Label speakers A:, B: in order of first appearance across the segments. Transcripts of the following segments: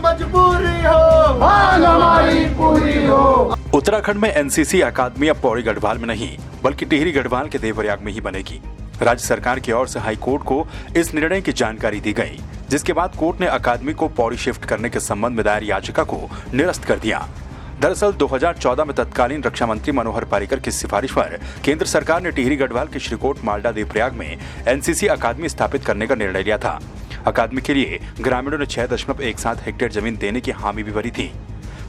A: मजबूरी हो, मांग हमारी पूरी हो।
B: उत्तराखंड में एनसीसी अकादमी अब पौड़ी गढ़वाल में नहीं बल्कि टिहरी गढ़वाल के देवप्रयाग में ही बनेगी। राज्य सरकार की ओर से हाई कोर्ट को इस निर्णय की जानकारी दी गई, जिसके बाद कोर्ट ने अकादमी को पौड़ी शिफ्ट करने के संबंध में दायर याचिका को निरस्त कर दिया। दरअसल 2014 में तत्कालीन रक्षा मंत्री मनोहर पर्रिकर की सिफारिश पर केंद्र सरकार ने टिहरी गढ़वाल के श्रीकोट मालडा देवप्रयाग में एनसीसी अकादमी स्थापित करने का निर्णय लिया था। अकादमी के लिए ग्रामीणों ने 6.17 हेक्टेयर जमीन देने की हामी भी भरी थी।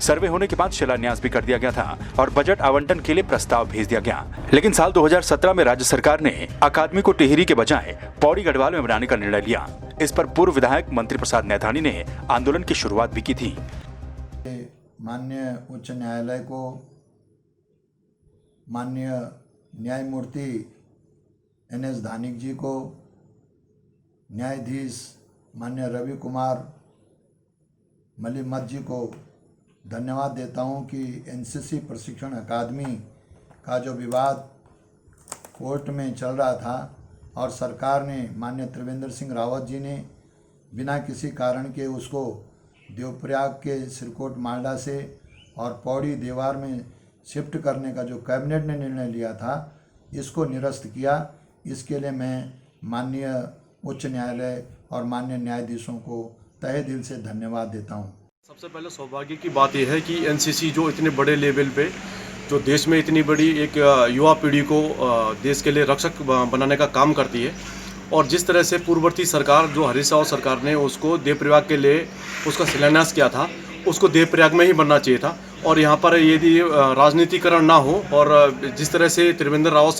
B: सर्वे होने के बाद शिलान्यास भी कर दिया गया था और बजट आवंटन के लिए प्रस्ताव भेज दिया गया। लेकिन साल 2017 में राज्य सरकार ने अकादमी को टिहरी के बजाय पौड़ी गढ़वाल में बनाने का निर्णय लिया। इस पर पूर्व विधायक मंत्री प्रसाद नैथानी ने आंदोलन की शुरुआत भी की थी।
C: माननीय उच्च न्यायालय को माननीय न्यायमूर्ति NS धानिक जी को, न्यायाधीश माननीय रवि कुमार मलिमत जी को धन्यवाद देता हूं कि एनसीसी प्रशिक्षण अकादमी का जो विवाद कोर्ट में चल रहा था और सरकार ने माननीय त्रिवेंद्र सिंह रावत जी ने बिना किसी कारण के उसको देवप्रयाग के श्रीकोट मालडा से और पौड़ी देवार में शिफ्ट करने का जो कैबिनेट ने निर्णय लिया था, इसको निरस्त किया। इसके लिए मैं माननीय उच्च न्यायालय और माननीय न्यायाधीशों को तहे दिल से धन्यवाद देता हूं।
D: सबसे पहले सौभाग्य की बात यह है कि एनसीसी जो इतने बड़े लेवल पे जो देश में इतनी बड़ी एक युवा पीढ़ी को देश के लिए रक्षक बनाने का काम करती है, और जिस तरह से पूर्ववर्ती सरकार जो हरीश रावत सरकार ने उसको देवप्रयाग के लिए उसका शिलान्यास किया था, उसको देवप्रयाग में ही बनना चाहिए था। और यहाँ पर यदि राजनीतिकरण ना हो और जिस तरह से त्रिवेंद्र रावत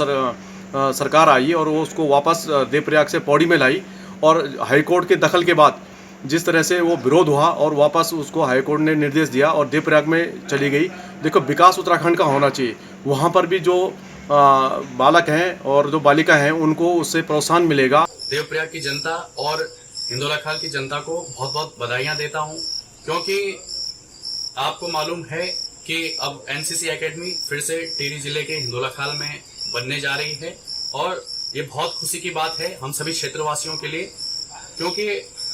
D: सरकार आई और वो उसको वापस देवप्रयाग से पौड़ी में लाई, और हाईकोर्ट के दखल के बाद जिस तरह से वो विरोध हुआ और वापस उसको हाईकोर्ट ने निर्देश दिया और देवप्रयाग में चली गई। देखो, विकास उत्तराखंड का होना चाहिए, वहाँ पर भी जो बालक हैं और जो बालिका हैं उनको उससे प्रोत्साहन मिलेगा।
E: देवप्रयाग की जनता और हिंदोला खाल की जनता को बहुत बहुत बधाइयाँ देता हूँ, क्योंकि आपको मालूम है कि अब एनसीसी एकेडमी फिर से टिहरी जिले के हिंदोला खाल में बनने जा रही है, और ये बहुत खुशी की बात है हम सभी क्षेत्रवासियों के लिए, क्योंकि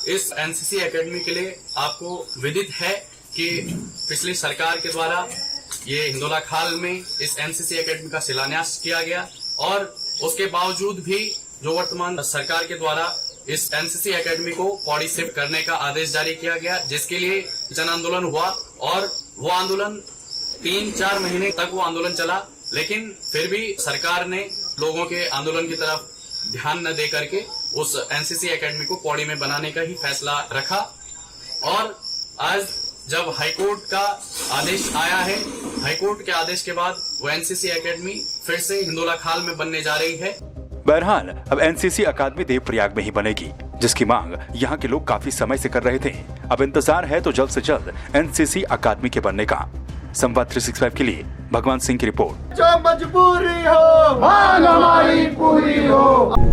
E: इस एनसीसी एकेडमी के लिए आपको विदित है कि पिछली सरकार के द्वारा ये हिंदोला खाल में इस एनसीसी एकेडमी का शिलान्यास किया गया, और उसके बावजूद भी जो वर्तमान सरकार के द्वारा इस एनसीसी एकेडमी को पौड़ी शिफ्ट करने का आदेश जारी किया गया, जिसके लिए जन आंदोलन हुआ, और वो आंदोलन 3-4 महीने तक वो आंदोलन चला। लेकिन फिर भी सरकार ने लोगों के आंदोलन की तरफ ध्यान न दे करके उस एनसीसी एकेडमी को पौड़ी में बनाने का ही फैसला रखा, और आज जब हाईकोर्ट का आदेश आया है, हाईकोर्ट के आदेश के बाद वो एनसीसी एकेडमी फिर से हिंदोला खाल में बनने जा रही है।
B: बहरहाल अब एनसीसी अकादमी देवप्रयाग में ही बनेगी, जिसकी मांग यहाँ के लोग काफी समय से कर रहे थे। अब इंतजार है तो जल्द से जल्द एनसीसी अकादमी के बनने का। संवाद 365 के लिए भगवान सिंह की रिपोर्ट।
A: जो मजबूरी हो, मांग हमारी पूरी हो।